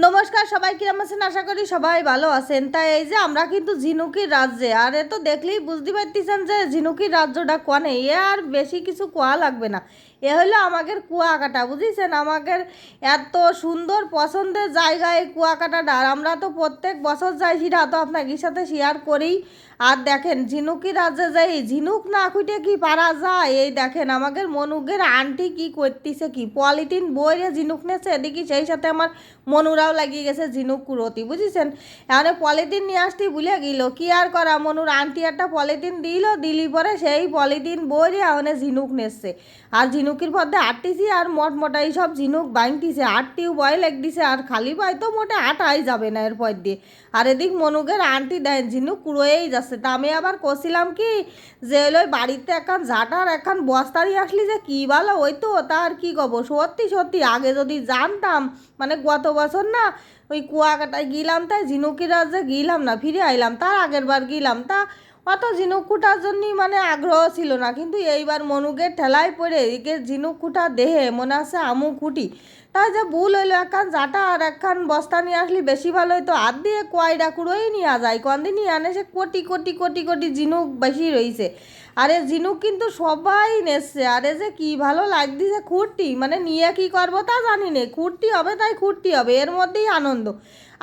নমস্কার, সবাই কিরম আছেন? আশা করি সবাই ভালো আছেন। তাই এই যে আমরা কিন্তু ঝিনুকির রাজ্যে, আর এ তো দেখলেই বুঝতে পারতেছেন যে ঝিনুকির রাজ্যটা কোয়ানে। এ আর বেশি কিছু কোয়া লাগবে না, এ হলো আমাদের কুয়াকাটা, বুঝেছেন? আমাদের এত সুন্দর পছন্দের জায়গায় কুয়াকাটাটা, আর আমরা তো প্রত্যেক বছর যাই, সেটা তো আপনাকে সাথে শেয়ার করেই। আর দেখেন ঝিনুকি রাজ্যে যাই, ঝিনুক না খুঁটে কি পারা যায়? এই দেখেন আমাদের মনুকের আন্টি কি করতেছে, কি পলিথিন বইরে ঝিনুক নেছে এদিকে, সেই সাথে আমার মনুরাও লাগিয়ে গেছে ঝিনুক কুড়োতি, বুঝেছেন? এখানে পলিথিন নিয়ে আসতে ভুলে গেল, কি আর করা, মনুর আন্টি একটা পলিথিন দিলি পরে সেই পলিথিন বইরে ওখানে ঝিনুক নেছে। আর ঝিনুকির মধ্যে আটটিছি, আর মোটাই সব ঝিনুক বাইংতিছে, আটটিও বয় লাগতেছে, আর খালি পাই তো মোটে আটাই যাবে না এরপর দিয়ে। আর এদিক মনুকের আন্টি দেয় ঝিনুক কুড়োয়েই যাচ্ছে। তা আমি আবার কছিলাম কি যে ওই বাড়িতে এখন ঝাঁটার এখন বস্তারি আসলি যে কী ভালো ওই তো, তা আর কী কব, সত্যি সত্যি আগে যদি জানতাম, মানে গত বছর না ওই কুয়াকাটায় গেলাম, তাই ঝিনুকির রাজ্যে গেলাম না, ফিরে আইলাম, তার আগের বার গেলাম, তা অত ঝিনুক কুটার জন্যই মানে আগ্রহ ছিল না। কিন্তু এইবার মনুকের ঠেলায় পড়ে এদিকে ঝিনুক কুটা দেহে মনে আছে আমু কুটি, তাই যে ভুল হইলো, একখান জাটা আর একখান বস্তা নিয়ে আসলি বেশি ভালো হইতো। হাত দিয়ে কয়টা কুড়োই নিয়ে যায়, কদিনই আনে সে কোটি কোটি কোটি কোটি ঝিনুক বেশি রয়েছে। আরে ঝিনুক কিন্তু সবাই নেছে, আরে যে কি ভালো লাগতেছে খুঁড়তি, মানে নিয়ে কি করবো তা জানি না, খুঁড়তি হবে তাই খুঁড়তি হবে, এর মধ্যেই আনন্দ।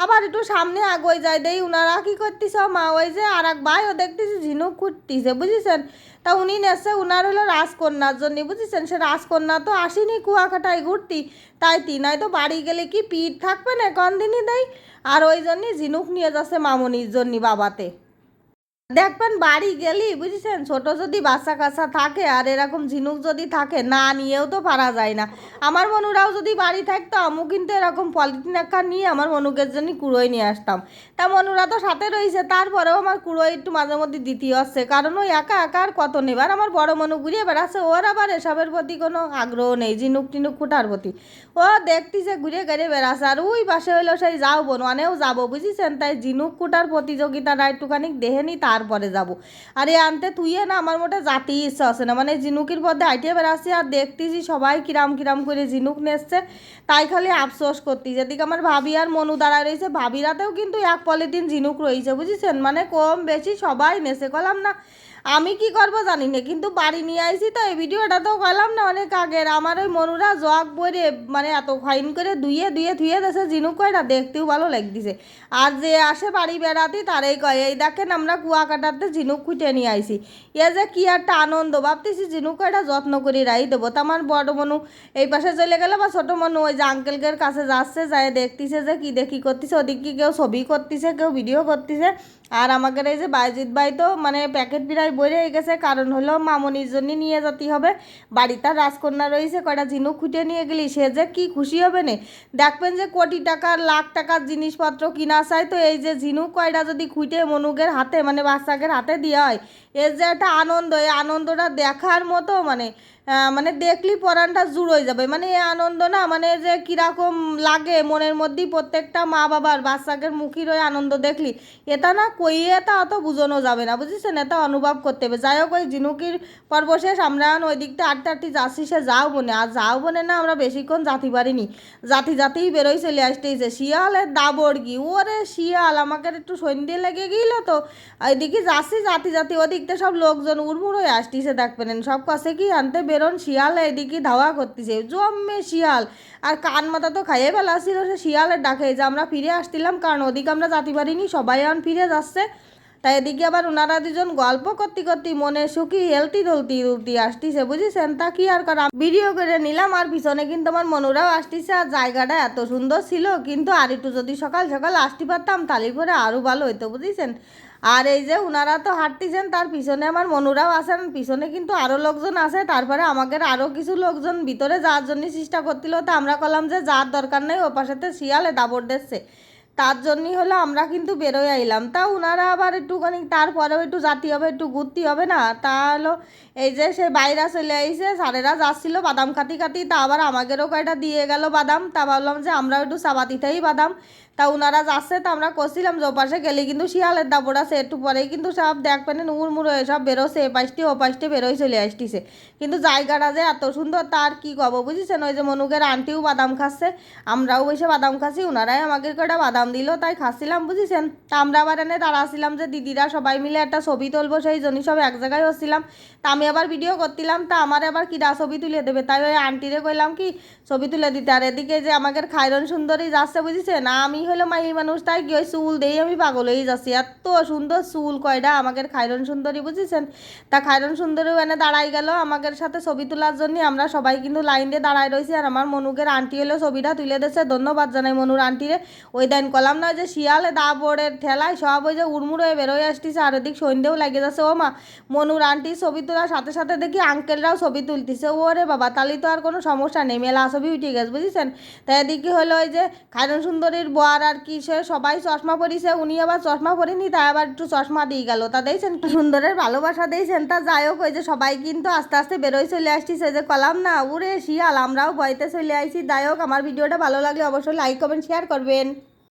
আবার একটু সামনে আগুয়ে যায় দেই উনারা কি করতেছে, মা ওই যে আর এক ভাইও দেখতেছি ঝিনুক খুঁড়তিছে, বুঝেছেন? তা উনি নেছে, উনার হলো রাজকন্যার জন্য, বুঝেছেন? সে রাজকন্যা তো আসেনি কুয়াকাটায় ঘুরতি, তাই নাই তো বাড়ি গেলে কি পিঠ থাকবে না কোন দিনই দেয়। আর ওই জন্যই ঝিনুক নিয়ে যাচ্ছে মামনির জন্য বাবাতে। দেখবেন বাড়ি গেলি, বুঝেছেন, ছোট যদি বাচ্চা কাচ্চা থাকে আর এরকম ঝিনুক যদি থাকে, না নিয়েও তো পারা যায় না। আমার মনুরাও যদি বাড়ি থাকতো, আমু কিন্তু এরকম পলিথিন একটা নিয়ে আমার মনুকের জন্য কুড়োই নিয়ে আসতাম। তা মনুরা তো সাথে রয়েছে, তারপরেও আমার কুড়োই একটু মাঝে মধ্যে দিতে হচ্ছে, কারণ ওই একা একা আর কত নেবার। আমার বড় মনু ঘুরিয়ে বেড়াচ্ছে, ওর আবার এসবের প্রতি কোনো আগ্রহ নেই, ঝিনুক টিনুক কুটার প্রতি। ও দেখতেছে ঘুরে ঘুরে বেড়াচ্ছে। আর ওই পাশে হইলো সেই যাও বোন, অনেও যাবো, বুঝেছেন? তাই ঝিনুক কুটার প্রতিযোগিতাটা একটুখানি দেখে নি, তারপরে যাব। আর এ আনতে তুইয়ে না আমার মোটে জাতি ইচ্ছা আছে না, মানে ঝিনুকের মধ্যে আইটে বেড়াচ্ছি আর দেখতেছি সবাই কিরাম কিরাম করে ঝিনুক নেচ্ছে, তাই খালি আফসোস করতি। যেদিকে আমার ভাবি আর মনু দাঁড়ায় রয়েছে, ভাবিরাতেও কিন্তু এক পলিথিন ঝিনুক রয়েছে, বুঝেছেন? মানে কম বেশি সবাই নেছে, কলাম না। আমি কি করব জানি না, কিন্তু বাড়ি নিয়ে আইছি তো এই ভিডিওটা তো কলাম না অনেক আগের। আমার ওই মনুরা জগ বইরে মানে এত ফাইন করে ধুয়ে ধুয়ে ধুয়ে দেশে ঝিনুক কয়টা দেখতেও ভালো লাগতেছে। আর যে আসে বাড়ি বেড়াতে তারাই কয়, এই দেখেন আমরা কুয়াকাটাতে ঝিনুক খুঁটে নিয়ে আইছি। এ যে কি একটা আনন্দ, ভাবতেছি ঝিনুক কয়টা যত্ন করে রাই দেবো। তো আমার বড় মনু এই পাশে চলে গেলে, বা ছোটো মনু ওই যে আঙ্কেলকের কাছে যাচ্ছে, যায় দেখতেছে যে কি দেখি করতেছে, ওদিকে কেউ ছবি করতেছে, কেউ ভিডিও করতেছে। আর আমাদের এই যে বাইজিৎ ভাই তো মানে প্যাকেট বিরাই বইরে হয়ে গেছে, কারণ হলো মামনির জন্য নিয়ে যেতে হবে। বাড়িতে রাজকন্যা রয়েছে, কয়টা ঝিনুক খুঁটে নিয়ে গেলি সে যে কি খুশি হবে না। দেখবেন যে কোটি টাকার লাখ টাকার জিনিসপত্র কিনা চায়, তো এই যে ঝিনুক কয়টা যদি খুঁটে মনুকের হাতে মানে বাচ্চাকের হাতে দেওয়া হয়, এর যে একটা আনন্দ, এই আনন্দটা দেখার মতো, মানে মানে দেখলি পরানটা জুড়োই যাবে। মানে এই আনন্দ না, মানে যে কীরকম লাগে মনের মধ্যেই, প্রত্যেকটা মা বাবার বাচ্চাদের মুখের ওই আনন্দ দেখলি, এটা না কইয়ে এটা অত বুঝানো যাবে না, বুঝেছেন? এটা অনুভব করতে হবে। যাই হোক, ওই ঝিনুকির পর্ব শেষ, আমরা ওই দিকটা আটটা আটটি যাচ্ছি, সে যাও বনে, আর যাও বনে না আমরা বেশিক্ষণ যাতে পারিনি, জাতিই বেরোই চলে আসতেইছে। শিয়ালের দাবড় কি, ওরে শিয়াল আমাকে একটু সন্ধ্যে লেগে গেল তো, এদিকে যাচ্ছি জাতি ওদিকটা সব লোকজন উড়মুড় হয়ে আসতেছে, দেখবেন সব কাছে কি আনতে বেরোন, শিয়াল এদিকে ধাওয়া করতেছে জম্মে শিয়াল। আর কান মাথা তো খাইয়ে ফেলাছিল সে শিয়ালের ডাকে, যে আমরা ফিরে আসছিলাম, কারণ ওদিকে আমরা যাতে পারিনি, সবাই এখন ফিরে যাচ্ছে। তাই এদিকে আবার ওনারা দুজন গল্প করতে করতে মনে সুখী হেলতি দুলতি আসতেছে, বুঝেছেন? তা কি আর করা, ভিডিও করে নিলাম। আর পিছনে কিন্তু আমার মনুরাও আসতেছে, আর জায়গাটা এত সুন্দর ছিল, কিন্তু আর একটু যদি সকাল সকাল আসতে পারতাম তাহলে করে আরও ভালো হইতো, বুঝেছেন? আর এই যে ওনারা তো হাঁটতেছেন, তার পিছনে আমার মনুরাও আছেন, পিছনে কিন্তু আরও লোকজন আছে। তারপরে আমাদের আরও কিছু লোকজন ভিতরে যাওয়ার জন্য চেষ্টা করছিল, তো আমরা বললাম যে যার দরকার নেই, ও পাশেতে শিয়ালে দাবড় দিচ্ছে, তার জন্যই হলো আমরা কিন্তু বেরোয় আইলাম। তা ওনারা আবার একটুখানি তারপরেও একটু জাতি হবে, একটু ঘুরতে হবে না, তা হলো এই যে সে বাইরা চলে আইছে, স্যারেরা যাচ্ছিলো বাদাম খাতি তা আবার আমাদেরও কয়টা দিয়ে গেল বাদাম। তা ভাবলাম যে আমরাও একটু চাবাতিতেই বাদাম তা ওনারা যাচ্ছে, তা আমরা করছিলাম যে ওপাশে গেলে কিন্তু শিয়ালের দাপড় আছে, একটু পরেই কিন্তু সব দেখবেন উড়মুড় হয়ে সব বেরোছে, এপাশটি ওপাশটি বেরোয় চলে আসতেছে। কিন্তু জায়গাটা যে এত সুন্দর তার কি কব বুঝেছেন। ওই যে মনুকের আন্টিও বাদাম খাচ্ছে, আমরাও বসে বাদাম খাচ্ছি, ওনারাই আমাকে কটা বাদাম দিল, তাই খাচ্ছিলাম বুঝেছেন। তা আমরা আবার এনে দাঁড়াছিলাম যে দিদিরা সবাই মিলে একটা ছবি তুলবো, সেই জন্যই সব এক জায়গায় হচ্ছিলাম। তা আমি আবার ভিডিও করছিলাম, তা আমার আবার কিরা ছবি তুলে দেবে, তাই ওই আন্টিরে কইলাম কি ছবি তুলে দিতে। আর এদিকে যে আমাদের খায়রন সুন্দরী যাচ্ছে বুঝেছেন, আমি হলো মাই মানুষ, তাই কি ওই চুল দেই আমি পাগল হয়ে যাচ্ছি, এত সুন্দর চুল কয়টা আমাদের খায়রন সুন্দরী বুঝেছেন। তা খায়রন সুন্দরীও এনে দাঁড়াই গেল আমাদের সাথে ছবি তোলার জন্য, আমরা সবাই কিন্তু লাইন দিয়ে দাঁড়াই রয়েছি। আর আমার মনুকের আন্টি হলো ছবিটা তুলে দিচ্ছে, ধন্যবাদ জানাই মনুর আন্টিরে। ওই দিন কলাম না যে শিয়ালে দা বোর্ডের ঠেলায় সব ওই যে উড়মুড় হয়ে বেরোয় আসতেছে, আর ওদিক সন্ধ্যেও লাগে যাচ্ছে। ও মা, মনুর আন্টি ছবি তোলার সাথে সাথে দেখি আঙ্কেলরাও ছবি তুলতেছে, ওরে বাবা তালি তো আর কোনো সমস্যা নেই, মেলা ছবি উঠে গেছে বুঝেছেন। তাই এদিকে হলো ওই যে খায়রন সুন্দরীর বর আর কি সে সবাই চশমা পরিছে, উনি আবার চশমা পরিনি, তাই আবার একটু চশমা দিয়ে গেল। তা দেখছেন কি সুন্দরের ভালোবাসা দিয়েছেন। তা যাই হোক ওই যে সবাই কিন্তু আস্তে আস্তে বেরোয় চলে আসতেছে, যে কলাম না উড়ে শিয়াল, আমরাও ভয়তে চলে আসছি। যাই হোক আমার ভিডিওটা ভালো লাগলে অবশ্যই লাইক কমেন্ট শেয়ার করবেন।